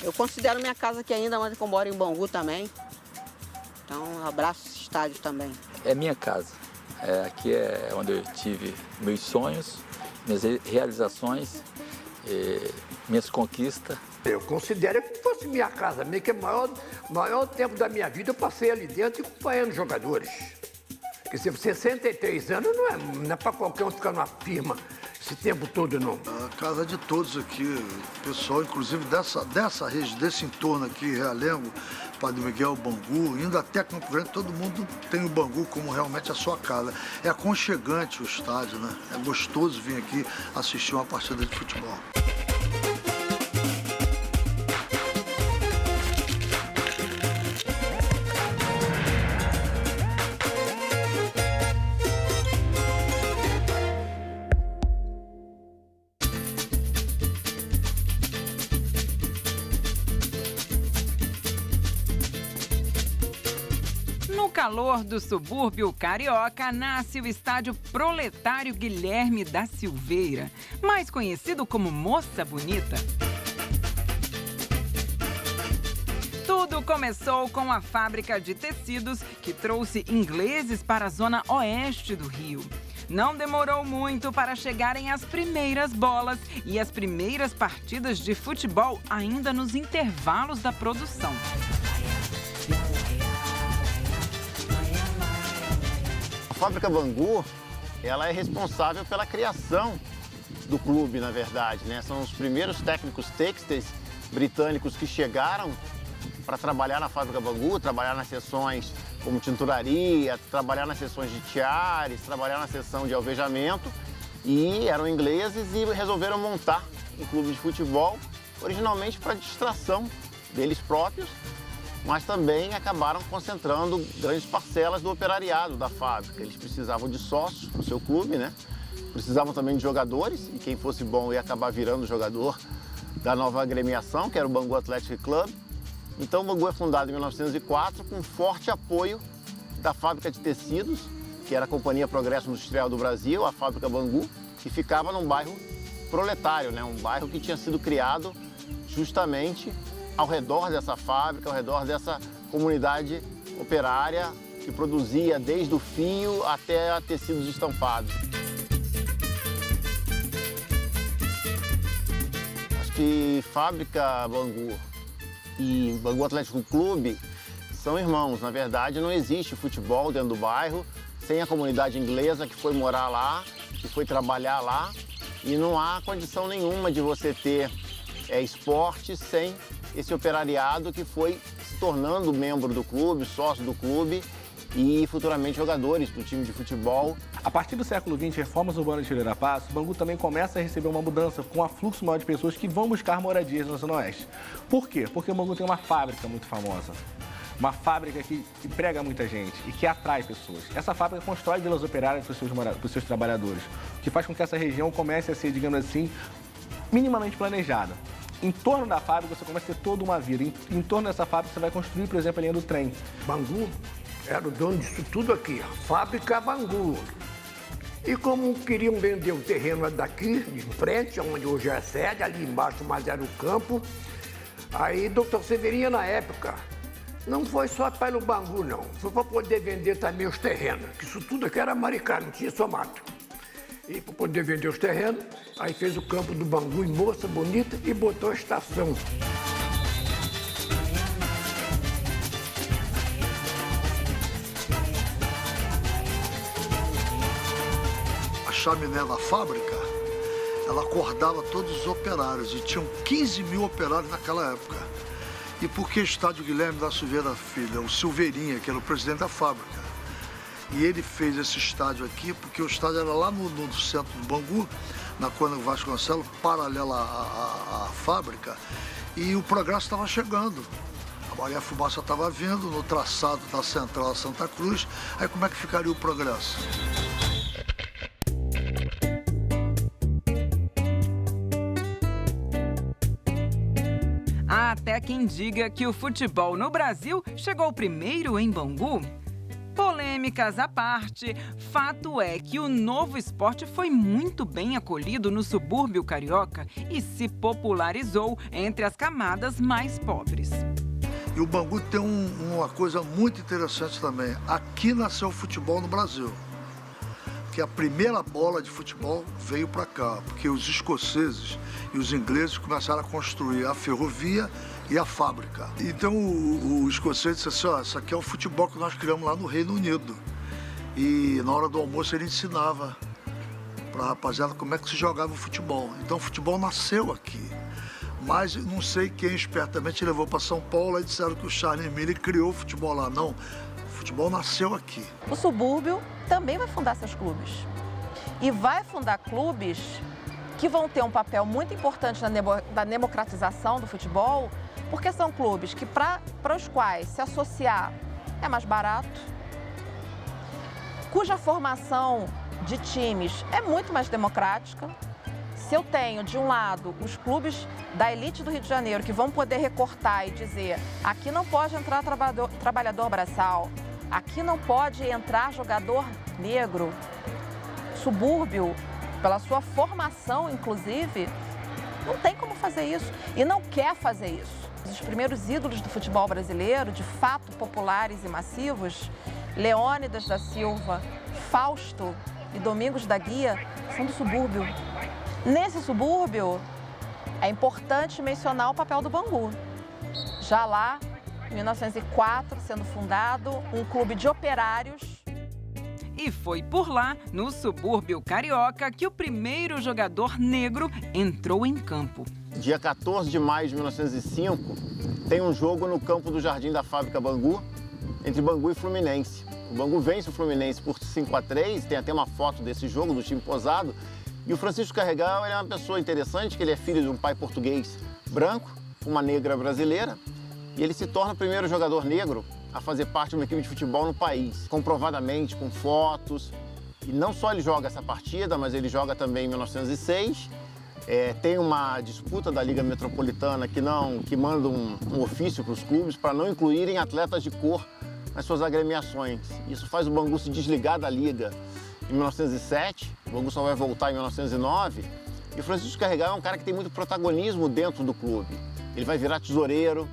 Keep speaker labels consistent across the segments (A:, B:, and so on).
A: Eu considero minha casa aqui ainda, mas eu moro em Bangu também. Então, abraço esse estádio também.
B: É minha casa. Aqui é onde eu tive meus sonhos, minhas realizações, minhas conquistas.
C: Eu considero que fosse minha casa, meio que o maior tempo da minha vida eu passei ali dentro e acompanhando jogadores. Porque 63 anos não é para qualquer um ficar numa firma esse tempo todo, não.
D: A casa de todos aqui, o pessoal, inclusive dessa região, desse entorno aqui, Realengo, Padre Miguel, Bangu, indo até Campo Grande, todo mundo tem o Bangu como realmente a sua casa. É aconchegante o estádio, né? É gostoso vir aqui assistir uma partida de futebol.
E: No calor do subúrbio carioca, nasce o estádio Proletário Guilherme da Silveira, mais conhecido como Moça Bonita. Tudo começou com a fábrica de tecidos que trouxe ingleses para a zona oeste do Rio. Não demorou muito para chegarem as primeiras bolas e as primeiras partidas de futebol ainda nos intervalos da produção.
F: A Fábrica Bangu, ela é responsável pela criação do clube, na verdade, né? São os primeiros técnicos têxteis britânicos que chegaram para trabalhar na Fábrica Bangu, trabalhar nas seções como tinturaria, trabalhar nas seções de tiares, trabalhar na seção de alvejamento, e eram ingleses e resolveram montar um clube de futebol, originalmente para distração deles próprios, mas também acabaram concentrando grandes parcelas do operariado da fábrica. Eles precisavam de sócios para o seu clube, né? Precisavam também de jogadores, e quem fosse bom ia acabar virando jogador da nova agremiação, que era o Bangu Athletic Club. Então o Bangu é fundado em 1904 com forte apoio da fábrica de tecidos, que era a Companhia Progresso Industrial do Brasil, a Fábrica Bangu, que ficava num bairro proletário, né? Um bairro que tinha sido criado justamente ao redor dessa fábrica, ao redor dessa comunidade operária que produzia desde o fio até tecidos estampados. Acho que Fábrica Bangu e Bangu Atlético Clube são irmãos. Na verdade, não existe futebol dentro do bairro sem a comunidade inglesa que foi morar lá, que foi trabalhar lá, e não há condição nenhuma de você ter esporte sem esse operariado que foi se tornando membro do clube, sócio do clube e futuramente jogadores do time de futebol.
G: A partir do século XX, reformas urbanas de Ribeira Passo, o Bangu também começa a receber uma mudança com um afluxo maior de pessoas que vão buscar moradias na Zona Oeste. Por quê? Porque o Bangu tem uma fábrica muito famosa. Uma fábrica que emprega muita gente e que atrai pessoas. Essa fábrica constrói vilas operárias para os seus trabalhadores, o que faz com que essa região comece a ser, digamos assim, minimamente planejada. Em torno da fábrica você começa a ter toda uma vida. Em torno dessa fábrica você vai construir, por exemplo, a linha do trem.
C: Bangu era o dono disso tudo aqui, a Fábrica Bangu. E como queriam vender o terreno daqui, de frente, onde hoje é a sede, ali embaixo mais era o campo, aí doutor Severinha, na época, não foi só pelo Bangu, não. Foi para poder vender também os terrenos, que isso tudo aqui era maricá, não tinha só mato. E para poder vender os terrenos, aí fez o campo do Bangu em Moça Bonita e botou a estação.
D: A chaminé da fábrica, ela acordava todos os operários, e tinham 15 mil operários naquela época. E por que Estádio Guilherme da Silveira Filho? O Silveirinha, que era o presidente da fábrica. E ele fez esse estádio aqui, porque o estádio era lá no centro do Bangu, na Cônego Vasconcelos, paralela à fábrica, e o progresso estava chegando. A Maria Fumaça estava vindo no traçado da Central a Santa Cruz, aí como é que ficaria o progresso?
E: Há até quem diga que o futebol no Brasil chegou primeiro em Bangu. Polêmicas à parte, fato é que o novo esporte foi muito bem acolhido no subúrbio carioca e se popularizou entre as camadas mais pobres.
D: E o Bangu tem uma coisa muito interessante também. Aqui nasceu o futebol no Brasil. Que a primeira bola de futebol veio para cá, porque os escoceses e os ingleses começaram a construir a ferrovia e a fábrica. Então o escocês disse assim, ó, isso aqui é o futebol que nós criamos lá no Reino Unido. E na hora do almoço ele ensinava para a rapaziada como é que se jogava o futebol. Então o futebol nasceu aqui. Mas não sei quem espertamente levou para São Paulo e disseram que o Charles Miller criou o futebol lá. Não, o futebol nasceu aqui.
H: O subúrbio também vai fundar seus clubes. E vai fundar clubes que vão ter um papel muito importante na democratização do futebol, porque são clubes que para os quais se associar é mais barato, cuja formação de times é muito mais democrática. Se eu tenho, de um lado, os clubes da elite do Rio de Janeiro que vão poder recortar e dizer aqui não pode entrar trabalhador braçal, aqui não pode entrar jogador negro, subúrbio, pela sua formação, inclusive, não tem como fazer isso e não quer fazer isso. Os primeiros ídolos do futebol brasileiro, de fato populares e massivos, Leônidas da Silva, Fausto e Domingos da Guia, são do subúrbio. Nesse subúrbio, é importante mencionar o papel do Bangu. Já lá, em 1904, sendo fundado um clube de operários.
E: E foi por lá, no subúrbio carioca, que o primeiro jogador negro entrou em campo.
F: Dia 14 de maio de 1905, tem um jogo no campo do Jardim da Fábrica Bangu, entre Bangu e Fluminense. O Bangu vence o Fluminense por 5-3, tem até uma foto desse jogo, do time posado. E o Francisco Carregal ele é uma pessoa interessante, que ele é filho de um pai português branco, uma negra brasileira, e ele se torna o primeiro jogador negro a fazer parte de uma equipe de futebol no país, comprovadamente, com fotos. E não só ele joga essa partida, mas ele joga também em 1906. Tem uma disputa da Liga Metropolitana que manda um ofício para os clubes para não incluírem atletas de cor nas suas agremiações. Isso faz o Bangu se desligar da Liga em 1907, o Bangu só vai voltar em 1909. E o Francisco Carregal é um cara que tem muito protagonismo dentro do clube. Ele vai virar tesoureiro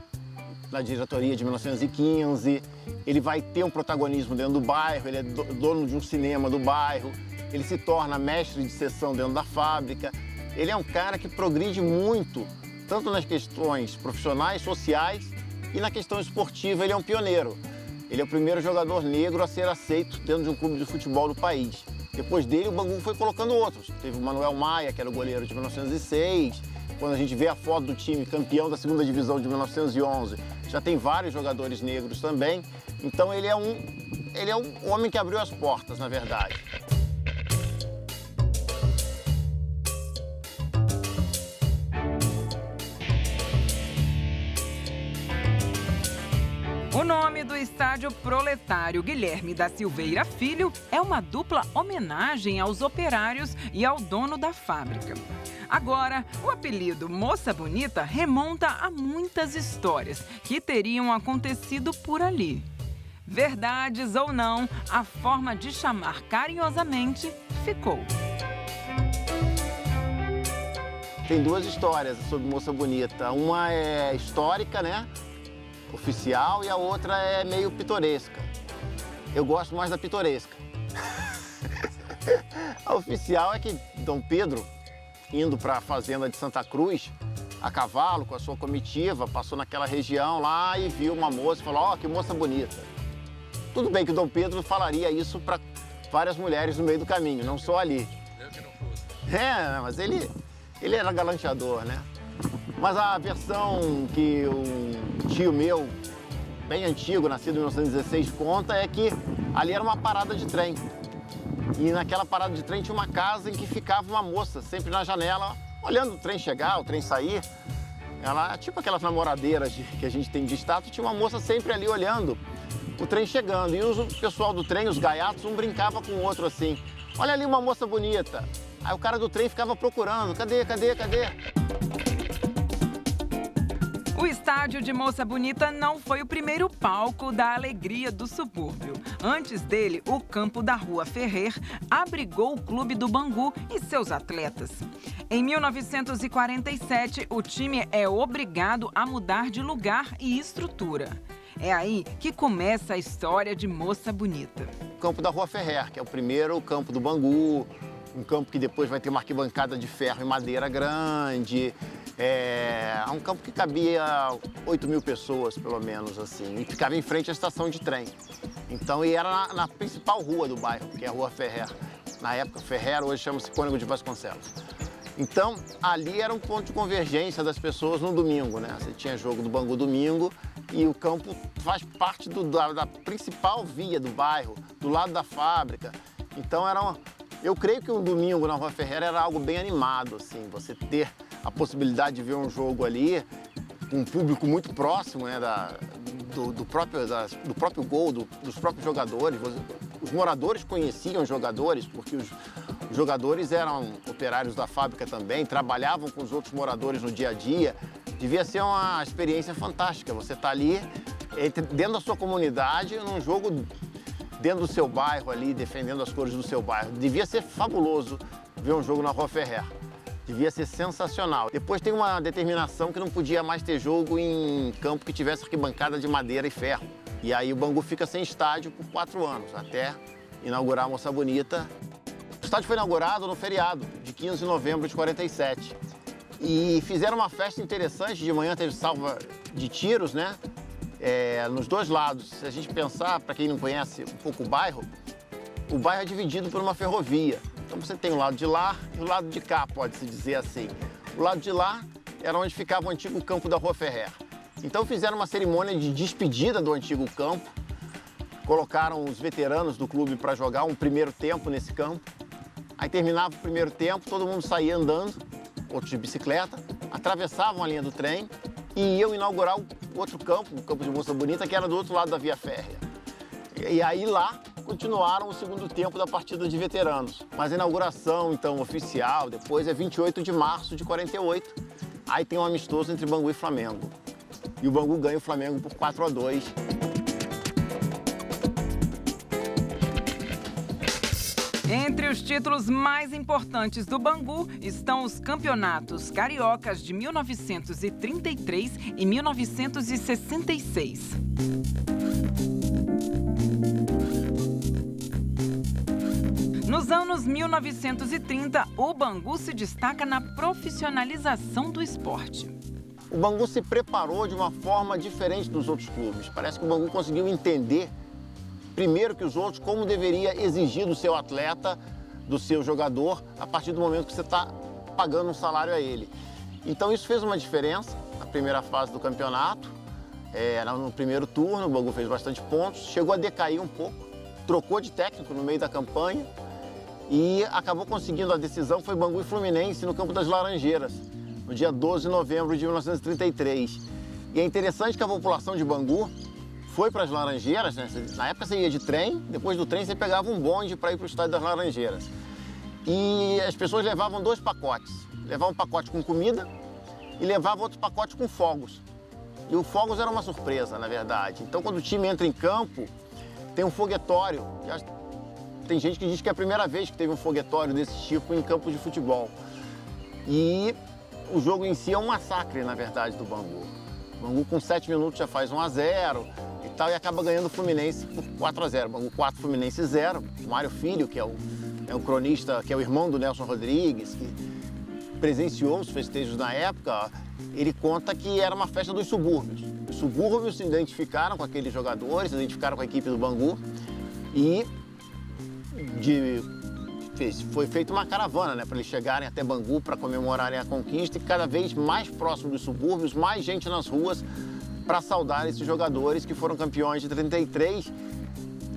F: na diretoria de 1915, ele vai ter um protagonismo dentro do bairro, ele é dono de um cinema do bairro, ele se torna mestre de sessão dentro da fábrica. Ele é um cara que progride muito, tanto nas questões profissionais, sociais e na questão esportiva. Ele é um pioneiro. Ele é o primeiro jogador negro a ser aceito dentro de um clube de futebol do país. Depois dele, o Bangu foi colocando outros. Teve o Manuel Maia, que era o goleiro de 1906. Quando a gente vê a foto do time campeão da segunda divisão de 1911, já tem vários jogadores negros também. Então ele é um homem que abriu as portas, na verdade.
E: O nome do estádio Proletário Guilherme da Silveira Filho é uma dupla homenagem aos operários e ao dono da fábrica. Agora, o apelido Moça Bonita remonta a muitas histórias que teriam acontecido por ali. Verdades ou não, a forma de chamar carinhosamente ficou.
F: Tem duas histórias sobre Moça Bonita. Uma é histórica, né? Oficial, e a outra é meio pitoresca. Eu gosto mais da pitoresca. A oficial é que Dom Pedro, indo para a fazenda de Santa Cruz, a cavalo, com a sua comitiva, passou naquela região lá e viu uma moça e falou: ó, que moça bonita. Tudo bem que o Dom Pedro falaria isso para várias mulheres no meio do caminho, não só ali.
B: Eu que não fosse.
F: Mas ele era galanteador, né? Mas a versão que um tio meu, bem antigo, nascido em 1916, conta é que ali era uma parada de trem. E naquela parada de trem tinha uma casa em que ficava uma moça, sempre na janela, olhando o trem chegar, o trem sair. Ela, tipo aquelas namoradeiras que a gente tem de status, tinha uma moça sempre ali olhando o trem chegando. E o pessoal do trem, os gaiatos, um brincava com o outro assim: olha ali uma moça bonita. Aí o cara do trem ficava procurando: cadê, cadê, cadê?
E: O O estádio de Moça Bonita não foi o primeiro palco da alegria do subúrbio. Antes dele, o campo da Rua Ferrer abrigou o Clube do Bangu e seus atletas. Em 1947, o time é obrigado a mudar de lugar e estrutura. É aí que começa a história de Moça Bonita.
F: O campo da Rua Ferrer, que é o primeiro campo do Bangu, um campo que depois vai ter uma arquibancada de ferro e madeira grande. É um campo que cabia 8 mil pessoas, pelo menos, assim, e ficava em frente à estação de trem. Então, e era na principal rua do bairro, que é a Rua Ferrer. Na época, Ferrer, hoje chama-se Cônego de Vasconcelos. Então, ali era um ponto de convergência das pessoas no domingo, né? Você tinha jogo do Bangu domingo e o campo faz parte da principal via do bairro, do lado da fábrica. Então, eu creio que um domingo na Rua Ferrer era algo bem animado, assim, você ter a possibilidade de ver um jogo ali, com um público muito próximo, né, do próprio gol, dos próprios jogadores. Os moradores conheciam os jogadores, porque os jogadores eram operários da fábrica também, trabalhavam com os outros moradores no dia a dia. Devia ser uma experiência fantástica, você está ali dentro da sua comunidade, num jogo dentro do seu bairro ali, defendendo as cores do seu bairro. Devia ser fabuloso ver um jogo na Rua Ferrer. Devia ser sensacional. Depois tem uma determinação que não podia mais ter jogo em campo que tivesse arquibancada de madeira e ferro. E aí o Bangu fica sem estádio por 4 anos, até inaugurar a Moça Bonita. O estádio foi inaugurado no feriado de 15 de novembro de 47. E fizeram uma festa interessante, de manhã teve salva de tiros, né? Nos dois lados. Se a gente pensar, para quem não conhece um pouco o bairro é dividido por uma ferrovia. Então você tem o lado de lá e o lado de cá, pode-se dizer assim. O lado de lá era onde ficava o antigo campo da Rua Ferrer. Então fizeram uma cerimônia de despedida do antigo campo, colocaram os veteranos do clube para jogar um primeiro tempo nesse campo. Aí terminava o primeiro tempo, todo mundo saía andando, outros de bicicleta, atravessavam a linha do trem e iam inaugurar o outro campo, o campo de Moça Bonita, que era do outro lado da via férrea. E aí lá continuaram o segundo tempo da partida de veteranos. Mas a inauguração, então, oficial, depois é 28 de março de 48. Aí tem um amistoso entre Bangu e Flamengo. E o Bangu ganha o Flamengo por 4-2.
E: Entre os títulos mais importantes do Bangu estão os campeonatos cariocas de 1933 e 1966. Nos anos 1930, o Bangu se destaca na profissionalização do esporte.
F: O Bangu se preparou de uma forma diferente dos outros clubes. Parece que o Bangu conseguiu entender, primeiro que os outros, como deveria exigir do seu atleta, do seu jogador, a partir do momento que você está pagando um salário a ele. Então isso fez uma diferença na primeira fase do campeonato. No primeiro turno, o Bangu fez bastante pontos, chegou a decair um pouco, trocou de técnico no meio da campanha e acabou conseguindo a decisão. Foi Bangu e Fluminense no Campo das Laranjeiras, no dia 12 de novembro de 1933. E é interessante que a população de Bangu foi para as Laranjeiras, né? Na época você ia de trem, depois do trem você pegava um bonde para ir para o Estádio das Laranjeiras. E as pessoas levavam 2 pacotes. Levavam um pacote com comida e levavam outro pacote com fogos. E o fogos era uma surpresa, na verdade. Então quando o time entra em campo, tem um foguetório. Tem gente que diz que é a primeira vez que teve um foguetório desse tipo em campos de futebol. E o jogo em si é um massacre, na verdade, do Bangu. O Bangu com 7 minutos já faz 1-0 e tal, e acaba ganhando o Fluminense por 4-0. Bangu 4, Fluminense 0. O Mário Filho, que é o cronista, que é o irmão do Nelson Rodrigues, que presenciou os festejos na época, ele conta que era uma festa dos subúrbios. Os subúrbios se identificaram com aqueles jogadores, se identificaram com a equipe do Bangu e foi feita uma caravana, né, para eles chegarem até Bangu para comemorarem a conquista, e cada vez mais próximo dos subúrbios, mais gente nas ruas para saudar esses jogadores que foram campeões de 33.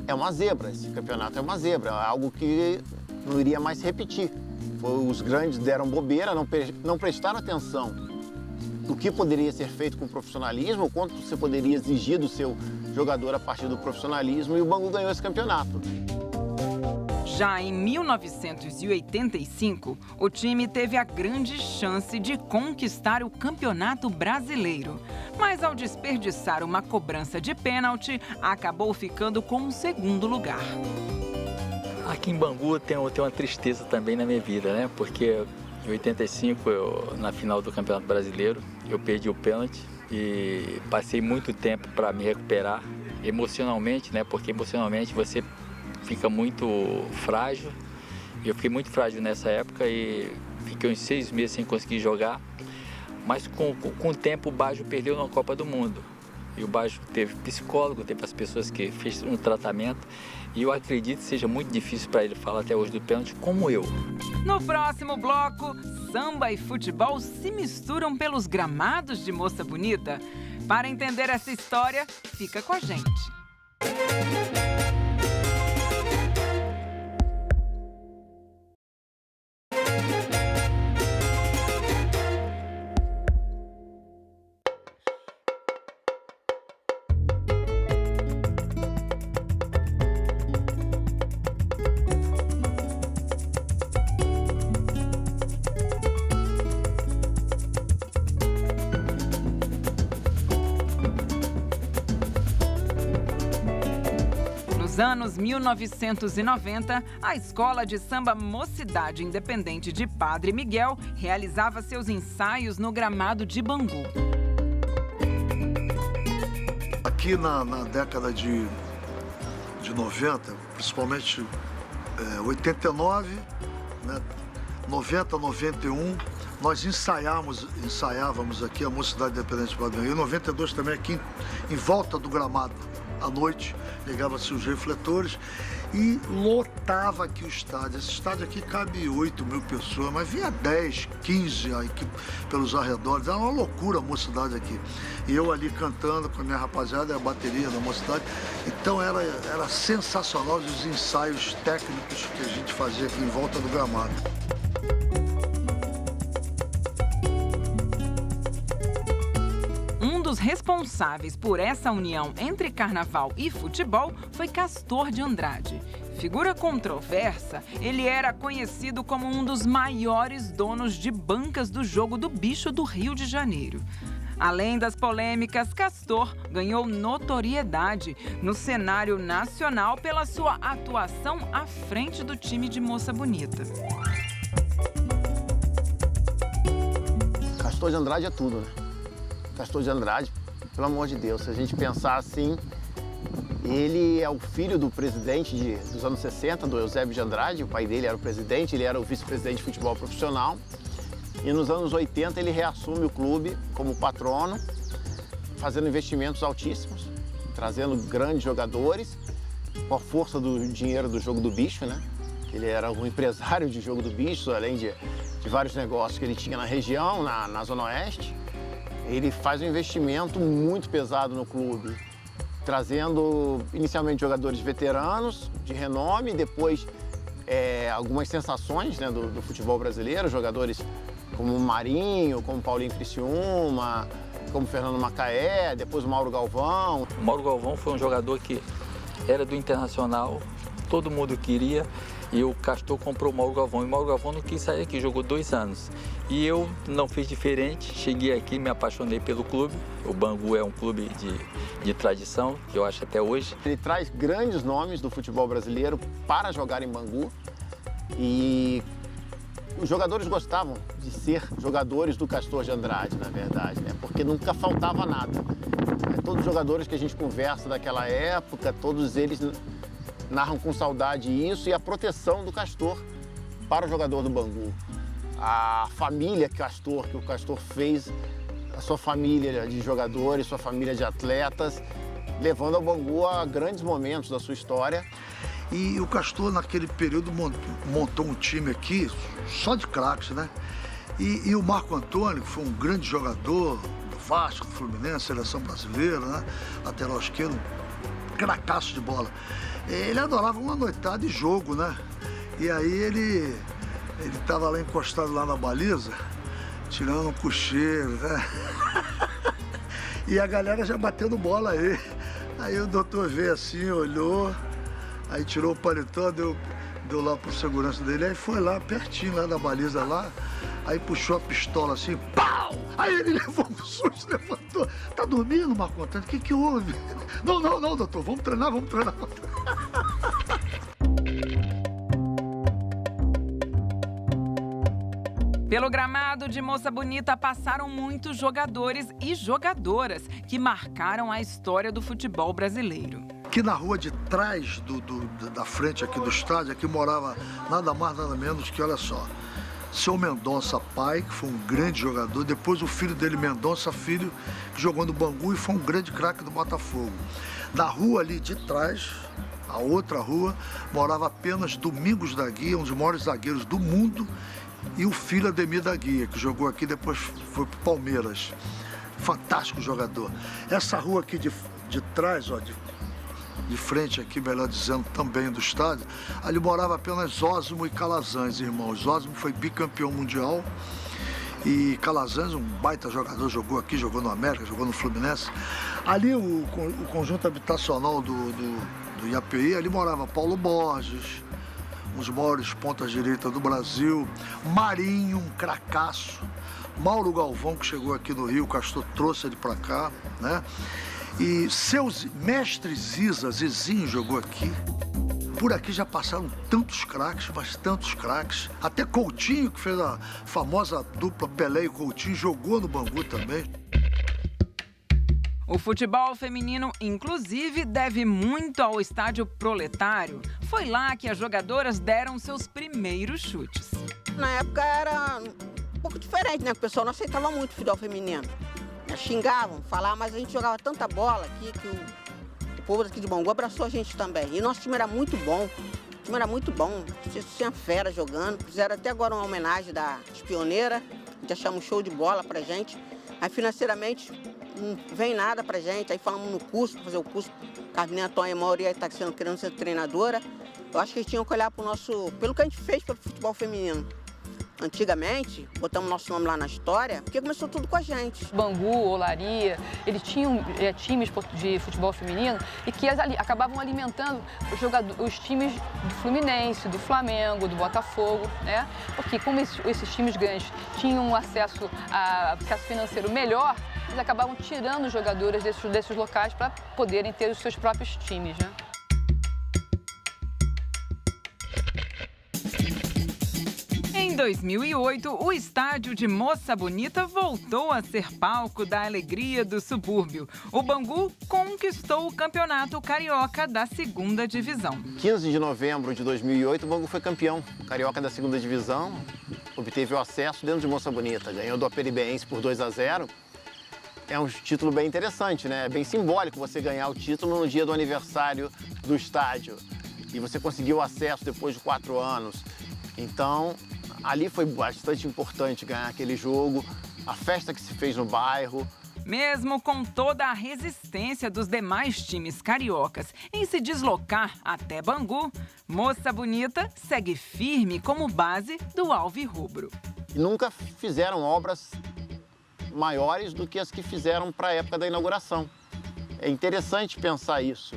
F: É uma zebra, esse campeonato é uma zebra, é algo que não iria mais se repetir. Os grandes deram bobeira, não prestaram atenção do que poderia ser feito com o profissionalismo, o quanto você poderia exigir do seu jogador a partir do profissionalismo, e o Bangu ganhou esse campeonato.
E: Já em 1985, o time teve a grande chance de conquistar o Campeonato Brasileiro. mas ao desperdiçar uma cobrança de pênalti, acabou ficando com um segundo lugar.
B: Aqui em Bangu tem uma tristeza também na minha vida, né? Porque em 85, na final do Campeonato Brasileiro, eu perdi o pênalti e passei muito tempo para me recuperar emocionalmente, né? Porque emocionalmente você fica muito frágil. Eu fiquei muito frágil nessa época e fiquei uns 6 meses sem conseguir jogar. Mas com o tempo o Baggio perdeu na Copa do Mundo. E o Baggio teve psicólogo, teve as pessoas que fez um tratamento. E eu acredito que seja muito difícil para ele falar até hoje do pênalti, como eu.
E: No próximo bloco, samba e futebol se misturam pelos gramados de Moça Bonita. Para entender essa história, fica com a gente. Nos anos 1990, a escola de samba Mocidade Independente de Padre Miguel realizava seus ensaios no gramado de Bangu.
D: Aqui na década de 90, principalmente 89, né, 90, 91, nós ensaiávamos aqui a Mocidade Independente de Padre Miguel. Em 92 também aqui em volta do gramado. À noite, ligava-se os refletores e lotava aqui o estádio. Esse estádio aqui cabe 8 mil pessoas, mas vinha 10, 15 aqui pelos arredores. Era uma loucura a Mocidade aqui. E eu ali cantando com a minha rapaziada, a bateria da Mocidade. Então era sensacional os ensaios técnicos que a gente fazia aqui em volta do gramado.
E: Um dos responsáveis por essa união entre carnaval e futebol foi Castor de Andrade. Figura controversa, ele era conhecido como um dos maiores donos de bancas do Jogo do Bicho do Rio de Janeiro. Além das polêmicas, Castor ganhou notoriedade no cenário nacional pela sua atuação à frente do time de Moça Bonita.
F: Castor de Andrade é tudo, né? Castor de Andrade, pelo amor de Deus, se a gente pensar assim, ele é o filho do presidente dos anos 60, do Eusébio de Andrade. O pai dele era o presidente, ele era o vice-presidente de futebol profissional. E nos anos 80 ele reassume o clube como patrono, fazendo investimentos altíssimos, trazendo grandes jogadores, com a força do dinheiro do Jogo do Bicho, né? Ele era um empresário de Jogo do Bicho, além de vários negócios que ele tinha na região, na Zona Oeste. Ele faz um investimento muito pesado no clube, trazendo inicialmente jogadores veteranos, de renome, depois algumas sensações, né, do futebol brasileiro, jogadores como o Marinho, como o Paulinho Criciúma, como o Fernando Macaé, depois o Mauro Galvão.
B: O Mauro Galvão foi um jogador que era do Internacional, todo mundo queria, e o Castor comprou o Mauro Galvão. E o Mauro Galvão não quis sair aqui, jogou 2 anos. E eu não fiz diferente, cheguei aqui, me apaixonei pelo clube. O Bangu é um clube de tradição, que eu acho até hoje.
F: Ele traz grandes nomes do futebol brasileiro para jogar em Bangu. E os jogadores gostavam de ser jogadores do Castor de Andrade, na verdade, né? Porque nunca faltava nada. Todos os jogadores que a gente conversa daquela época, todos eles narram com saudade isso e a proteção do Castor para o jogador do Bangu. A família que o Castor fez, a sua família de jogadores, sua família de atletas, levando ao Bangu a grandes momentos da sua história.
D: E o Castor, naquele período, montou um time aqui só de craques, né? E o Marco Antônio, que foi um grande jogador do Vasco, do Fluminense, seleção brasileira, né? Lateral esquerdo, cracaço de bola. Ele adorava uma noitada de jogo, né? E aí ele estava lá encostado lá na baliza, tirando um cochilo, né? E a galera já batendo bola aí. Aí o doutor veio assim, olhou, aí tirou o paletó, deu lá pro segurança dele, aí foi lá pertinho lá da baliza lá. Aí puxou a pistola assim, pau! Aí ele levou um susto, levantou. Tá dormindo, Marco Antônio? O que houve? Não, doutor, vamos treinar.
E: Pelo gramado de Moça Bonita passaram muitos jogadores e jogadoras que marcaram a história do futebol brasileiro.
D: Aqui na rua de trás da frente aqui do estádio, aqui morava nada mais, nada menos que, olha só, seu Mendonça pai, que foi um grande jogador, depois o filho dele, Mendonça filho, que jogou no Bangu e foi um grande craque do Botafogo. Na rua ali de trás, a outra rua, morava apenas Domingos da Guia, um dos maiores zagueiros do mundo, e o filho Ademir da Guia, que jogou aqui, depois foi pro Palmeiras. Fantástico jogador. Essa rua aqui de trás, ó, de frente aqui, melhor dizendo, também do estádio, ali morava apenas Osmo e Calazans, irmãos. Osmo foi bicampeão mundial e Calazans, um baita jogador, jogou aqui, jogou no América, jogou no Fluminense. Ali o conjunto habitacional do IAPI, ali morava Paulo Borges, um dos maiores pontas-direitas do Brasil, Marinho, um cracaço, Mauro Galvão, que chegou aqui no Rio, o Castor trouxe ele para cá, né? E seus mestres Zizinho jogou aqui. Por aqui já passaram tantos craques, mas tantos craques. Até Coutinho, que fez a famosa dupla Pelé e Coutinho, jogou no Bangu também.
E: O futebol feminino, inclusive, deve muito ao estádio Proletário. Foi lá que as jogadoras deram seus primeiros chutes.
A: Na época era um pouco diferente, né? O pessoal não aceitava muito o futebol feminino. Xingavam, falavam, mas a gente jogava tanta bola aqui que o povo daqui de Bangu abraçou a gente também. E nosso time era muito bom. O time era muito bom. Tinha fera jogando. Fizeram até agora uma homenagem das pioneiras. A gente achava um show de bola pra gente. Aí financeiramente não vem nada pra gente. Aí falamos no curso, pra fazer o curso. Carminha Antônia, a maioria está querendo ser treinadora. Eu acho que eles tinham que olhar pelo que a gente fez pelo futebol feminino. Antigamente, botamos nosso nome lá na história, porque começou tudo com a gente.
I: Bangu, Olaria, eles tinham times de futebol feminino e que acabavam alimentando os times do Fluminense, do Flamengo, do Botafogo, né? Porque como esses times grandes tinham um acesso financeiro melhor, eles acabavam tirando os jogadores desses locais para poderem ter os seus próprios times, né?
E: Em 2008, o estádio de Moça Bonita voltou a ser palco da alegria do subúrbio. O Bangu conquistou o campeonato carioca da 2ª divisão.
F: 15 de novembro de 2008, o Bangu foi campeão carioca da 2ª divisão, obteve o acesso dentro de Moça Bonita, ganhou do Aperibense por 2-0. É um título bem interessante, né? É bem simbólico você ganhar o título no dia do aniversário do estádio. E você conseguiu o acesso depois de 4 anos. Então, ali foi bastante importante ganhar aquele jogo, a festa que se fez no bairro.
E: Mesmo com toda a resistência dos demais times cariocas em se deslocar até Bangu, Moça Bonita segue firme como base do alvirrubro.
F: E nunca fizeram obras maiores do que as que fizeram para a época da inauguração. É interessante pensar isso.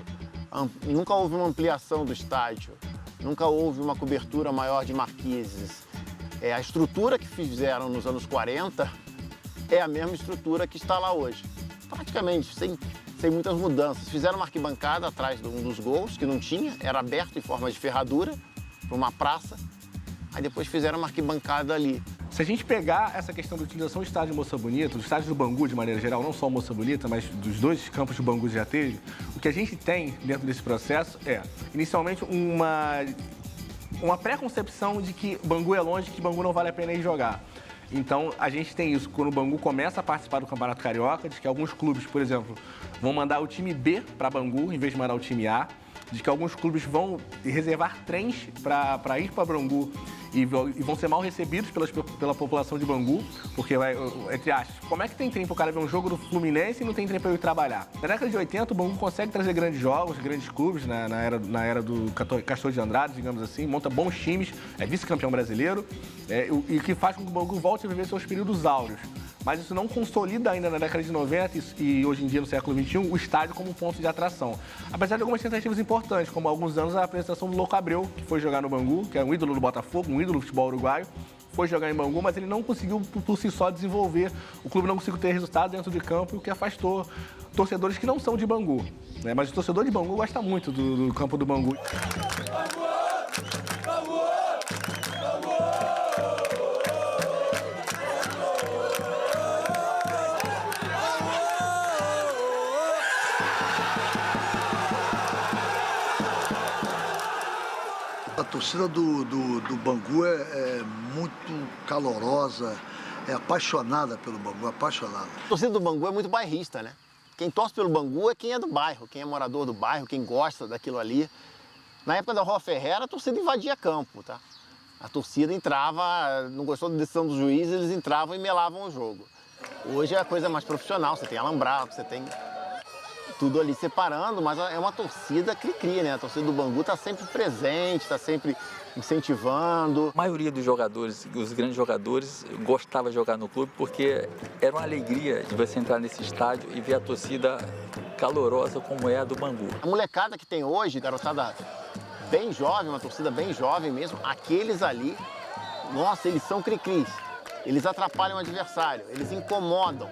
F: Nunca houve uma ampliação do estádio, nunca houve uma cobertura maior de marquises. A estrutura que fizeram nos anos 40 é a mesma estrutura que está lá hoje. Praticamente, sem muitas mudanças. Fizeram uma arquibancada atrás de um dos gols, que não tinha, era aberto em forma de ferradura, para uma praça. Aí depois fizeram uma arquibancada ali.
G: Se a gente pegar essa questão da utilização do estádio Moça Bonita, do estádio do Bangu de maneira geral, não só o Moça Bonita, mas dos 2 campos do Bangu já teve, o que a gente tem dentro desse processo é, inicialmente, uma pré-concepção de que Bangu é longe, que Bangu não vale a pena ir jogar. Então, a gente tem isso, quando o Bangu começa a participar do Campeonato Carioca, de que alguns clubes, por exemplo, vão mandar o time B para Bangu, em vez de mandar o time A, de que alguns clubes vão reservar trens para ir para Bangu e vão ser mal recebidos pela população de Bangu, porque, entre aspas, como é que tem trem para o cara ver um jogo do Fluminense e não tem trem para eu ir trabalhar? Na década de 80, o Bangu consegue trazer grandes jogos, grandes clubes, na era do Castor de Andrade, digamos assim, monta bons times, é vice-campeão brasileiro, e que faz com que o Bangu volte a viver seus períodos áureos. Mas isso não consolida ainda na década de 90 e hoje em dia, no século XXI, o estádio como ponto de atração. Apesar de algumas tentativas importantes, como há alguns anos a apresentação do Louco Abreu, que foi jogar no Bangu, que é um ídolo do Botafogo, um ídolo do futebol uruguaio, foi jogar em Bangu, mas ele não conseguiu por si só desenvolver. O clube não conseguiu ter resultado dentro de campo, o que afastou torcedores que não são de Bangu, né? Mas o torcedor de Bangu gosta muito do campo do Bangu.
D: A torcida do Bangu é muito calorosa, é apaixonada pelo Bangu, apaixonada.
F: A torcida do Bangu é muito bairrista, né? Quem torce pelo Bangu é quem é do bairro, quem é morador do bairro, quem gosta daquilo ali. Na época da Rua Ferreira, a torcida invadia campo, tá? A torcida entrava, não gostou da decisão do juiz, eles entravam e melavam o jogo. Hoje é a coisa mais profissional, você tem alambrado, você tem tudo ali separando, mas é uma torcida cri-cri, né? A torcida do Bangu está sempre presente, está sempre incentivando.
B: A maioria dos jogadores, os grandes jogadores, gostava de jogar no clube porque era uma alegria de você entrar nesse estádio e ver a torcida calorosa como é a do Bangu.
F: A molecada que tem hoje, garotada bem jovem, uma torcida bem jovem mesmo, aqueles ali, nossa, eles são cri-cris. Eles atrapalham o adversário, eles incomodam.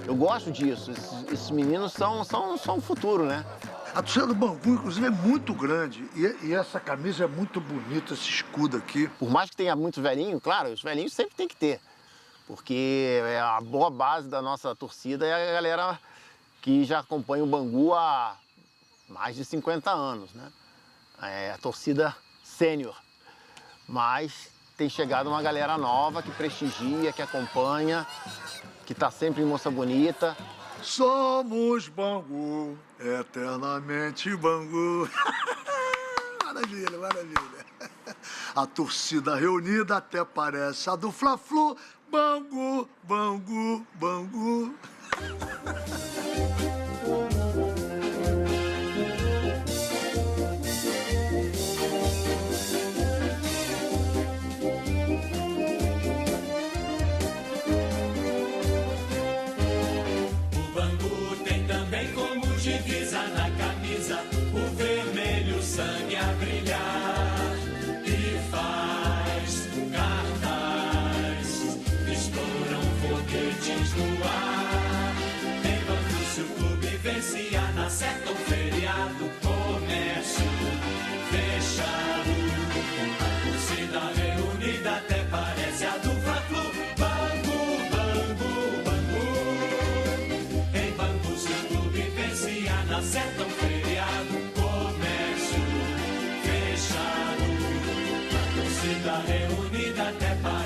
F: Eu gosto disso, esses meninos são o futuro, né?
D: A torcida do Bangu, inclusive, é muito grande e essa camisa é muito bonita, esse escudo aqui.
F: Por mais que tenha muitos velhinhos, claro, os velhinhos sempre tem que ter, porque a boa base da nossa torcida é a galera que já acompanha o Bangu há mais de 50 anos, né? É a torcida sênior, mas tem chegado uma galera nova que prestigia, que acompanha, que está sempre em moça bonita.
D: Somos Bangu, eternamente Bangu. Maravilha, maravilha. A torcida reunida até parece a do Fla-Flu. Bangu, Bangu, Bangu.
J: Divisa na camisa, o vermelho sangue a brilhar e faz cartaz, estouram foguetes no ar. Em Bangu, se o clube vencia, na certa um feriado, comércio fechado. A torcida reunida até parece a do Fla-Flu. Bangu, Bangu, Bangu. Em Bangu, se o clube vencia, na certa um feriado, comércio fechado. A torcida reunida até parece